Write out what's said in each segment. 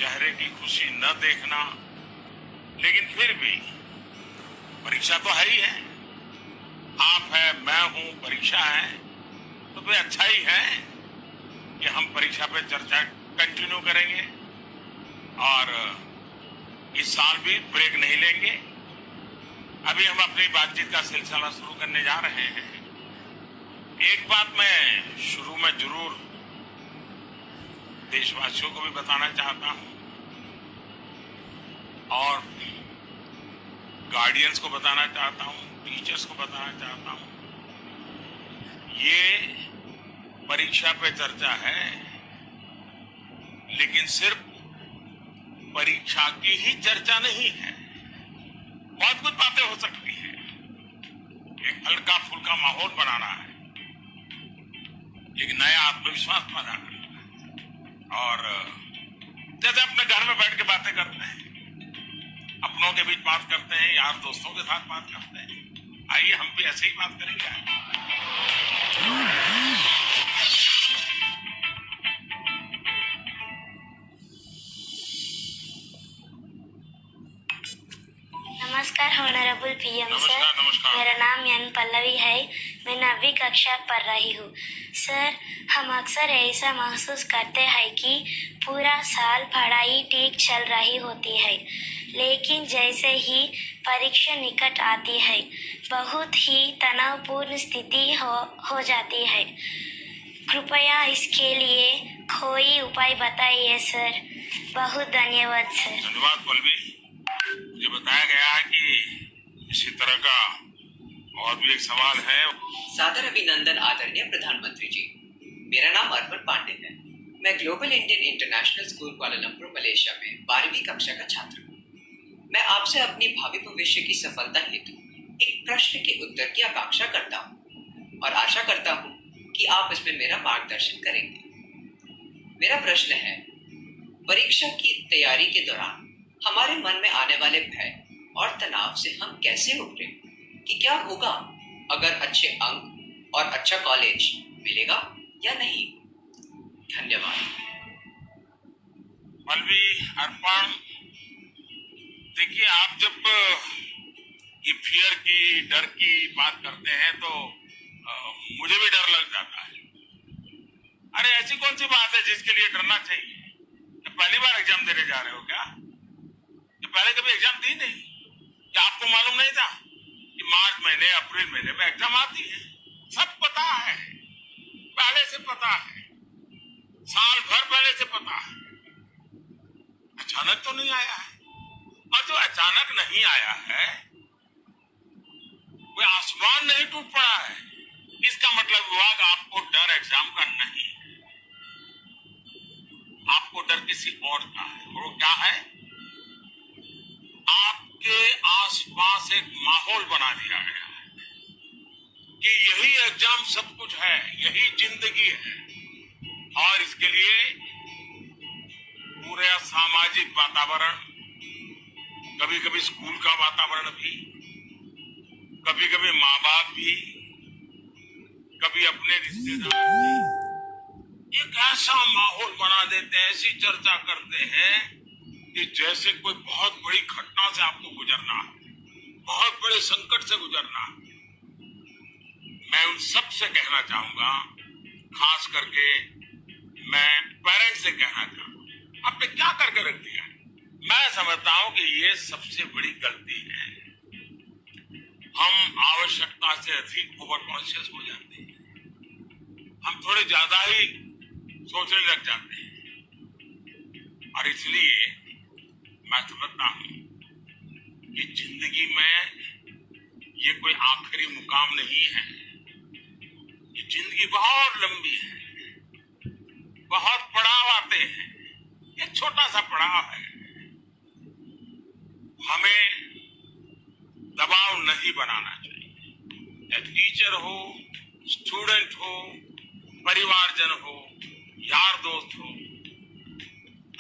चेहरे की खुशी न देखना, लेकिन फिर भी परीक्षा तो है ही है। आप है, मैं हूं, परीक्षा है, तो फिर अच्छा ही है कि हम परीक्षा पे चर्चा कंटिन्यू करेंगे और इस साल भी ब्रेक नहीं लेंगे। अभी हम अपनी बातचीत का सिलसिला शुरू करने जा रहे हैं। एक बात मैं शुरू में जरूर देशवासियों को भी बताना चाहता हूं और गार्डियंस को बताना चाहता हूं, टीचर्स को बताना चाहता हूं। ये परीक्षा पे चर्चा है, लेकिन सिर्फ परीक्षा की ही चर्चा नहीं है। बहुत कुछ बातें हो सकती हैं। एक हल्का फुल्का माहौल बनाना है, एक नया आत्मविश्वास पैदा करना है। और जैसे अपने घर में बैठ के बातें करते हैं, अपनों के बीच बात करते हैं, यार दोस्तों के साथ बात करते हैं, आइए हम भी ऐसे ही बात करेंगे। नमस्कार ऑनरेबल पीएम सर। नमस्कार। मेरा नाम एन पल्लवी है। मैं 9वीं कक्षा पढ़ रही हूँ। सर, हम अक्सर ऐसा महसूस करते हैं कि पूरा साल पढ़ाई ठीक चल रही होती है, लेकिन जैसे ही परीक्षा निकट आती है बहुत ही तनावपूर्ण स्थिति हो जाती है। कृपया इसके लिए कोई उपाय बताइए सर। बहुत धन्यवाद सर। धन्यवाद पल्लवी। मुझे बताया गया है कि इसी तरह का और भी एक सवाल है। सादर अभिनंदन आदरणीय प्रधानमंत्री जी। मेरा नाम अर्पण पांडे है। मैं global Indian international school Kuala Lumpur Malaysia में 12वीं कक्षा का छात्र हूँ। मैं आपसे अपनी भावी भविष्य की सफलता हेतु एक प्रश्न के उत्तर की आकांक्षा करता हूँ और आशा करता हूँ कि आप इसमें मेरा मार्गदर्शन करेंगे। मेरा प्रश्न है, परीक्षा की तैयारी के दौरान हमारे मन में आने वाले भय और तनाव से हम कैसे उभरें? कि क्या होगा अगर अच्छे अंक और अच्छा कॉलेज मिलेगा या नहीं? धन्यवाद। पल्लवी, अर्पण, देखिए, आप जब ये फियर की, डर की बात करते हैं तो मुझे भी डर लग जाता है। अरे ऐसी कौन सी बात है जिसके लिए डरना चाहिए? पहली बार एग्जाम देने जा रहे हो क्या? पहले कभी एग्जाम दी नहीं? क्या आपको मालूम नहीं था कि मार्च महीने, अप्रैल महीने में एग्जाम आती है? सब पता है, पहले से पता है, साल भर पहले से पता है। अचानक तो नहीं आया है। और जो अचानक नहीं आया है, कोई आसमान नहीं टूट पड़ा है। इसका मतलब हुआ कि आपको डर एग्जाम का नहीं है, आपको डर किसी और का है। और वो क्या है? आपके आसपास एक माहौल बना दिया गया है कि यही एग्जाम सब कुछ है, यही जिंदगी है। और इसके लिए पूरा सामाजिक वातावरण, कभी कभी स्कूल का वातावरण भी, कभी कभी माँ बाप भी, कभी अपने रिश्तेदार भी एक ऐसा माहौल बना देते हैं, ऐसी चर्चा करते हैं कि जैसे कोई बहुत बड़ी घटना से आपको गुजरना है, बहुत बड़े संकट से गुजरना है। मैं उन सब से कहना चाहूंगा, खास करके मैं पेरेंट्स से कहना चाहूंगा, आपने क्या करके रख दिया? मैं समझता हूं कि ये सबसे बड़ी गलती है। हम आवश्यकता से अधिक ओवर कॉन्शियस हो जाते हैं, हम थोड़े ज्यादा ही सोचने लग जाते हैं। और इसलिए मैं समझता हूं कि जिंदगी में ये कोई आखिरी मुकाम नहीं है। ये जिंदगी बहुत लंबी है, बहुत पड़ाव आते हैं। एक छोटा सा पड़ाव है। हमें दबाव नहीं बनाना चाहिए। एक टीचर हो, स्टूडेंट हो, परिवारजन हो, यार दोस्त हो,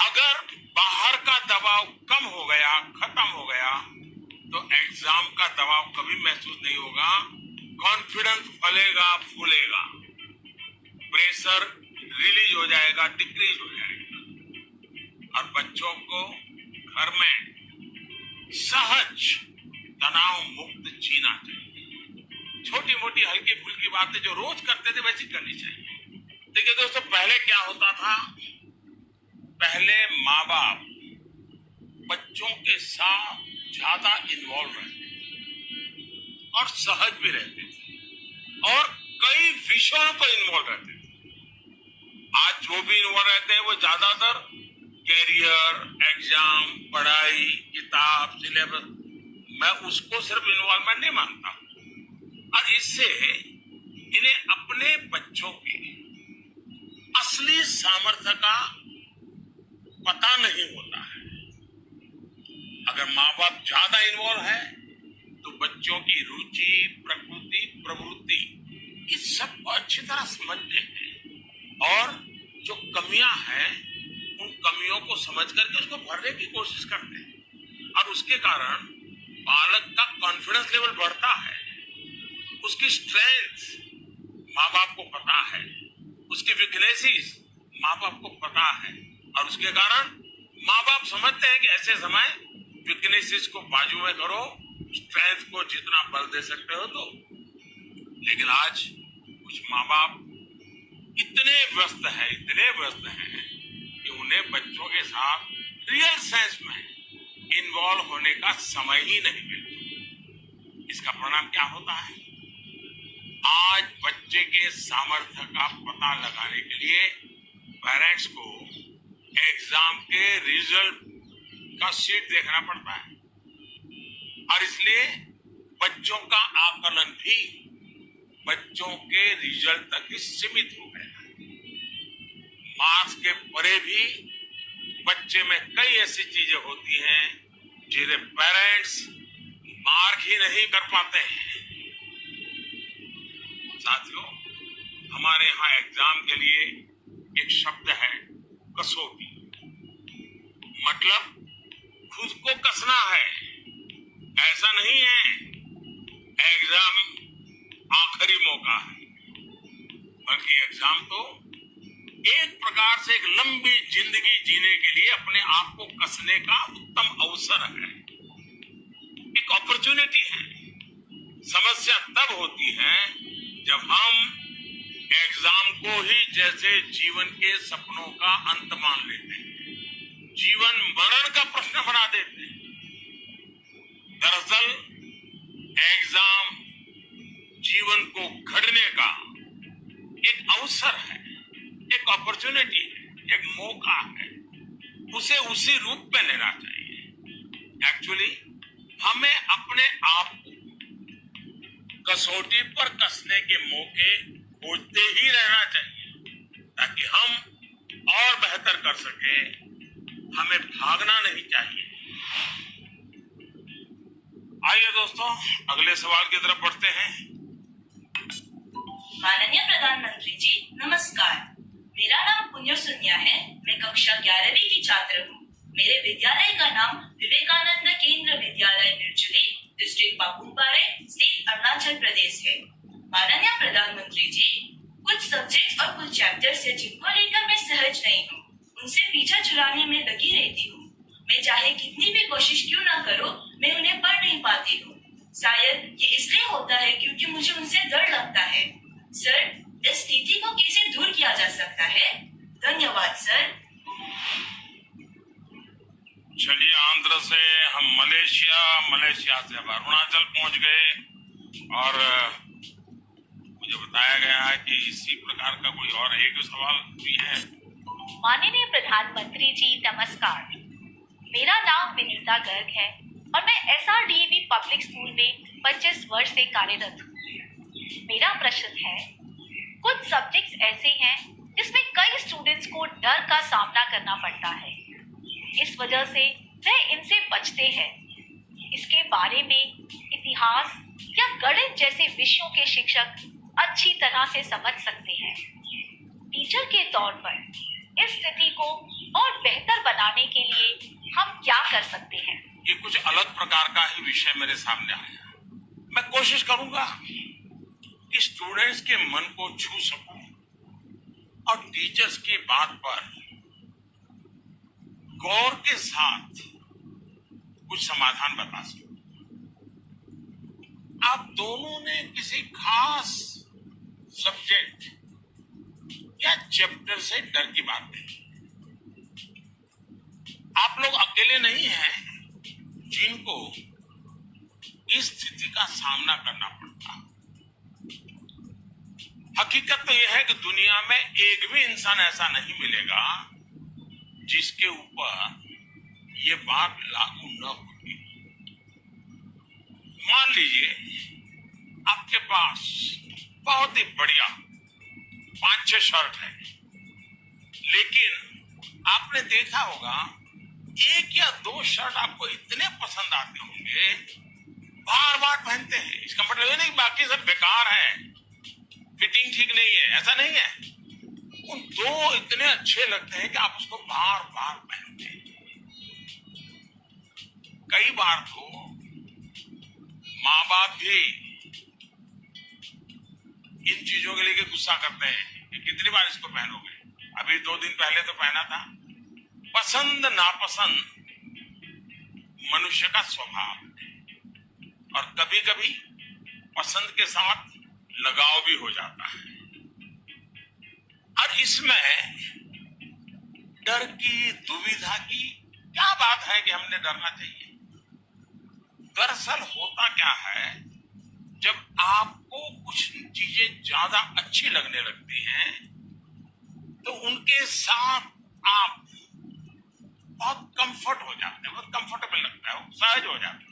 अगर बाहर का दबाव कम हो गया, खत्म हो गया, तो एग्जाम का दबाव कभी महसूस नहीं होगा। कॉन्फिडेंस फलेगा, फूलेगा, प्रेशर रिलीज हो जाएगा, डिक्रीज हो जाएगा। और बच्चों को घर में सहज तनाव मुक्त जीना चाहिए। छोटी मोटी हल्की फुल्की बातें जो रोज करते थे वैसी करनी चाहिए। देखिए दोस्तों, पहले क्या होता था, पहले माँ बाप बच्चों के साथ ज्यादा इन्वॉल्व रहते और सहज भी रहते थे और कई विषयों पर इन्वॉल्व रहते थे। आज जो भी इन्वॉल्व रहते हैं वो ज्यादातर कैरियर, एग्जाम, पढ़ाई, किताब, सिलेबस, मैं उसको सिर्फ इन्वॉल्वमेंट नहीं मानता और इससे इन्हें अपने बच्चों के असली सामर्थ्य का पता नहीं होता है। अगर माँ बाप ज्यादा इन्वॉल्व है तो बच्चों की रुचि, प्रकृति, प्रवृत्ति इस सबको अच्छी तरह समझते हैं और जो कमियां हैं उन कमियों को समझ करके उसको भरने की कोशिश करते हैं और उसके कारण बालक का कॉन्फिडेंस लेवल बढ़ता है। उसकी स्ट्रेंथ माँ बाप को पता है, उसकी वीकनेसेस माँ बाप को पता है और उसके कारण माँ बाप समझते हैं कि ऐसे समय वीकनेसेस को बाजू में करो, स्ट्रेंथ को जितना बल दे सकते हो तो। लेकिन आज कुछ माँ बाप इतने व्यस्त हैं कि उन्हें बच्चों के साथ रियल सेंस में इन्वॉल्व होने का समय ही नहीं मिलता। इसका परिणाम क्या होता है, आज बच्चे के सामर्थ्य का पता लगाने के लिए पेरेंट्स को एग्जाम के रिजल्ट का शीट देखना पड़ता है और इसलिए बच्चों का आकलन भी बच्चों के रिजल्ट तक ही सीमित हो गया है। मार्क्स के परे भी बच्चे में कई ऐसी चीजें होती हैं जिन्हें पेरेंट्स मार्क ही नहीं कर पाते हैं। साथियों, हमारे यहाँ एग्जाम के लिए एक शब्द है कसौटी, मतलब खुद को कसना है। ऐसा नहीं है एग्जाम आखिरी मौका है, बल्कि एग्जाम तो एक प्रकार से एक लंबी जिंदगी जीने के लिए अपने आप को कसने का उत्तम अवसर है, एक अपॉर्चुनिटी है। समस्या तब होती है जब हम एग्जाम को ही जैसे जीवन के सपनों का अंत मान लेते हैं, जीवन मरण का प्रश्न बना देते हैं। दरअसल एग्जाम जीवन को घड़ने का एक अवसर है, एक अपॉर्चुनिटी है, एक मौका है। उसे उसी रूप में लेना चाहिए। एक्चुअली हमें अपने आप को कसौटी पर कसने के मौके खोजते ही रहना चाहिए ताकि हम और बेहतर कर सके। हमें भागना नहीं चाहिए। आइए दोस्तों, अगले सवाल की तरफ बढ़ते हैं। माननीय प्रधानमंत्री जी नमस्कार। मेरा नाम पुण्य सुनिया है। मैं कक्षा 11वीं की छात्र हूँ। मेरे विद्यालय का नाम विवेकानंद केंद्र विद्यालय निर्जुली, डिस्ट्रिक्ट पापुमपारे, स्टेट अरुणाचल प्रदेश है। माननीय प्रधानमंत्री जी, कुछ सब्जेक्ट्स और कुछ चैप्टर्स है जिनको लेकर मैं सहज नहीं हूँ, उनसे पीछा छुड़ाने में लगी रहती हूँ। मैं चाहे कितनी भी कोशिश क्यों ना करूँ, मैं उन्हें पढ़ नहीं पाती हूँ। शायद ये इसलिए होता है क्योंकि मुझे उनसे डर लगता है। सर, इस स्थिति को कैसे दूर किया जा सकता है? धन्यवाद सर। चलिए, आंध्र से हम मलेशिया से अब अरुणाचल पहुंच गए और मुझे बताया गया है कि इसी प्रकार का कोई और एक सवाल भी है। माननीय प्रधानमंत्री जी नमस्कार। मेरा नाम विनीता गर्ग है और मैं SRDAV पब्लिक स्कूल में 25 वर्ष से कार्यरत हूँ। मेरा प्रश्न है, कुछ सब्जेक्ट्स ऐसे हैं जिसमें कई स्टूडेंट्स को डर का सामना करना पड़ता है। इस वजह से वह इनसे बचते हैं। इसके बारे में इतिहास या गणित जैसे विषयों के शिक्षक अच्छी तरह से समझ सकते हैं। टीचर के तौर पर इस स्थिति को और बेहतर बनाने के लिए हम क्या कर सकते हैं? ये कुछ अलग प्रकार का ही विषय मेरे सामने आया। मैं कोशिश करूंगा कि स्टूडेंट्स के मन को छू सकूं और टीचर्स की बात पर गौर के साथ कुछ समाधान बता सकूं। आप दोनों ने किसी खास सब्जेक्ट या चैप्टर से डर की बात नहीं। आप लोग अकेले नहीं हैं जिनको इस स्थिति का सामना करना पड़ता। हकीकत तो यह है कि दुनिया में एक भी इंसान ऐसा नहीं मिलेगा जिसके ऊपर ये बात लागू न होगी। मान लीजिए आपके पास बहुत ही बढ़िया 5-6 शर्ट है, लेकिन आपने देखा होगा 1 या 2 शर्ट आपको इतने पसंद आते होंगे, बार बार पहनते हैं। इसका मतलब ये नहीं बाकी सब बेकार है, फिटिंग ठीक नहीं है, ऐसा नहीं है। उन 2 इतने अच्छे लगते हैं कि आप उसको बार बार पहनते हैं। कई बार तो माँ बाप भी इन चीजों के लिए गुस्सा करते हैं कि कितनी बार इसको पहनोगे। अभी 2 दिन पहले तो पहना था। पसंद नापसंद मनुष्य का स्वभाव है और कभी कभी पसंद के साथ लगाव भी हो जाता है। और इसमें डर की, दुविधा की क्या बात है कि हमने डरना चाहिए। दरअसल होता क्या है, जब आपको कुछ चीजें ज्यादा अच्छी लगने लगती हैं तो उनके साथ आप बहुत कंफर्ट हो जाते हैं, बहुत कंफर्टेबल लगता है, सहज हो जाते हैं।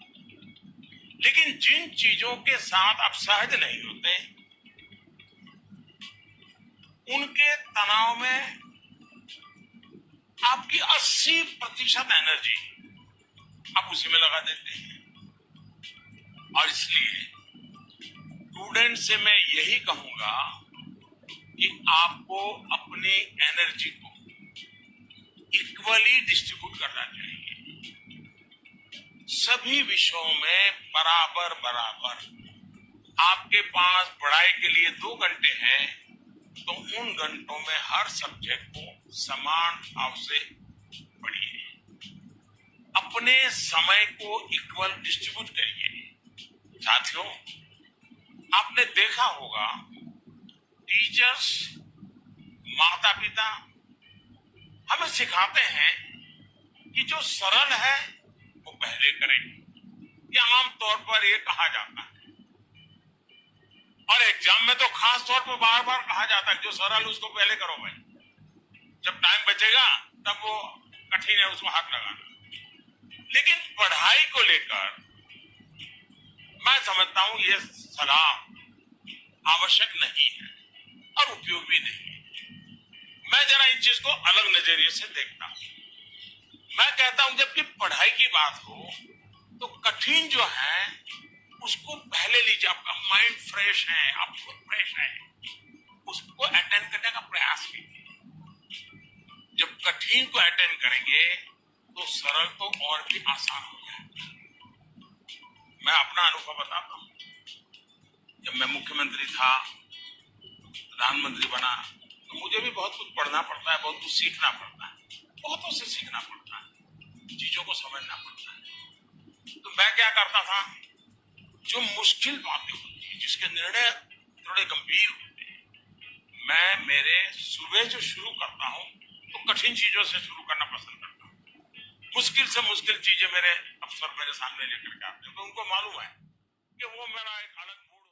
लेकिन जिन चीजों के साथ आप सहज नहीं होते उनके तनाव में आपकी 80% एनर्जी आप उसी में लगा देते हैं। और इसलिए स्टूडेंट से मैं यही कहूंगा कि आपको अपनी एनर्जी को इक्वली डिस्ट्रीब्यूट करना चाहिए। सभी विषयों में बराबर बराबर। आपके पास पढ़ाई के लिए 2 घंटे हैं तो उन घंटों में हर सब्जेक्ट को समान भाव से पढ़िए। अपने समय को इक्वल डिस्ट्रीब्यूट करिए। साथियों, आपने देखा होगा टीचर्स, माता पिता हमें सिखाते हैं कि जो सरल है वो पहले करें। ये आमतौर पर ये कहा जाता है और एग्जाम में तो खास तौर पर बार बार कहा जाता है जो सरल उसको पहले करो भाई, जब टाइम बचेगा तब वो कठिन है उसको हाथ लगाना। लेकिन पढ़ाई को लेकर मैं समझता हूं ये सलाह आवश्यक नहीं है और उपयोग भी नहीं है। मैं जरा इस चीज को अलग नजरिए से देखता हूं। मैं कहता हूं जबकि पढ़ाई की बात हो तो कठिन जो है उसको पहले लीजिए। आपका माइंड फ्रेश है, आप फ्रेश है, उसको अटेंड करने का प्रयास कीजिए। जब कठिन को अटेंड करेंगे तो सरल तो और भी आसान हो जाएगा। मैं अपना अनुभव बताता हूं। जब मैं मुख्यमंत्री था, प्रधानमंत्री बना, तो मुझे भी बहुत कुछ पढ़ना पड़ता है, बहुत कुछ सीखना पड़ता है, बहुतों से सीखना पड़ता है, चीजों को समझना पड़ता है। तो मैं क्या करता था, जो मुश्किल बातें होती है, जिसके निर्णय थोड़े गंभीर होते हैं, मैं मेरे सुबह जो शुरू करता हूं तो कठिन चीजों से शुरू करना पसंद करता हूं। मुश्किल से मुश्किल चीजें मेरे अफसर मेरे सामने लेकर के आते हैं, तो उनको मालूम है कि वो मेरा एक अलग मूड